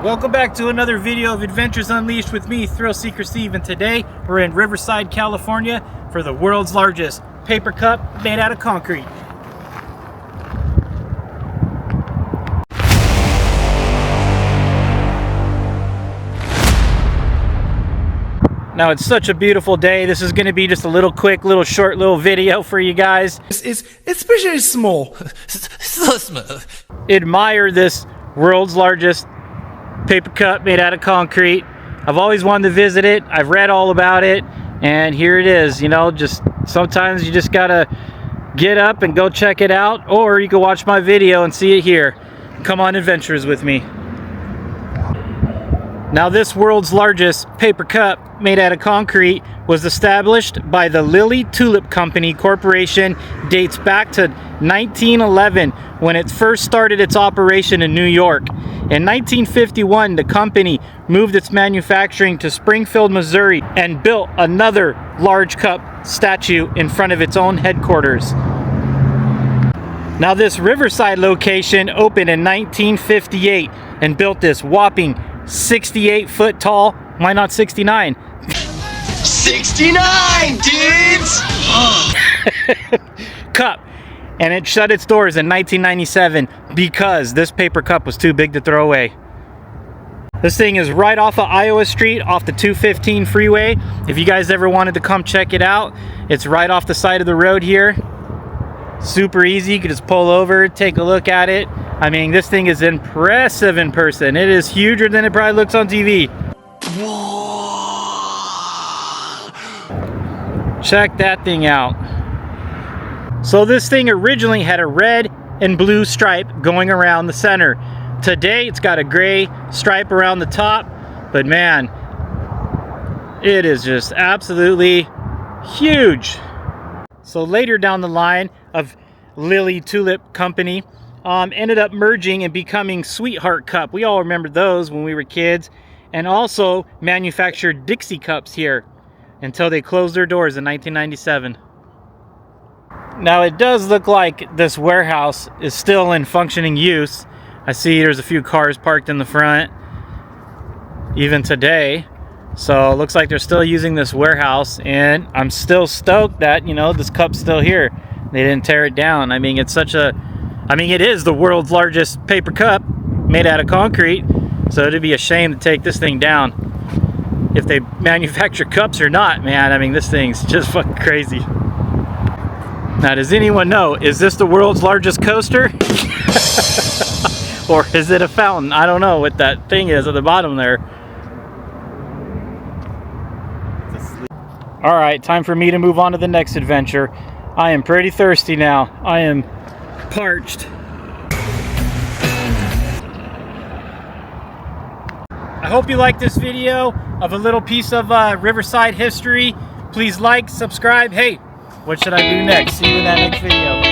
Welcome back to another video of Adventures Unleashed with me, Thrill Seeker Steve, and today we're in Riverside, California for the world's largest paper cup made out of concrete. Now it's such a beautiful day. This is going to be just a little quick, short video for you guys. It's pretty small. So small. Admire this world's largest paper cup made out of concrete. I've always wanted to visit it. I've read all about it, and here it is. You know, just sometimes you just gotta get up and go check it out, or you can watch my video and see it here. Come on adventures with me. Now this world's largest paper cup made out of concrete was established by the Lily Tulip Company Corporation. Dates back to 1911 when it first started its operation in New York. In 1951, the company moved its manufacturing to Springfield, Missouri, and built another large cup statue in front of its own headquarters. Now this Riverside location opened in 1958 and built this whopping 68 foot tall, why not 69? 69, dudes! Cup. And it shut its doors in 1997 because this paper cup was too big to throw away. This thing is right off of Iowa Street, off the 215 freeway. If you guys ever wanted to come check it out, it's right off the side of the road here. Super easy, you can just pull over, take a look at it. I mean, this thing is impressive in person. It is huger than it probably looks on TV. Check that thing out. So this thing originally had a red and blue stripe going around the center. Today it's got a gray stripe around the top, but man, it is just absolutely huge. So later down the line of Lily Tulip Company ended up merging and becoming Sweetheart Cup. We all remember those when we were kids, and also manufactured Dixie Cups here until they closed their doors in 1997. Now it does look like this warehouse is still in functioning use. I see there's a few cars parked in the front even today. So it looks like they're still using this warehouse, and I'm still stoked that, you know, this cup's still here. They didn't tear it down. I mean, it is the world's largest paper cup made out of concrete, so it'd be a shame to take this thing down. If they manufacture cups or not, man, I mean, this thing's just fucking crazy. Now, does anyone know, is this the world's largest coaster? Or is it a fountain? I don't know what that thing is at the bottom there. All right, time for me to move on to the next adventure. I am pretty thirsty now. I am parched. I hope you liked this video of a little piece of Riverside history. Please like, subscribe. Hey, what should I do next? See you in that next video.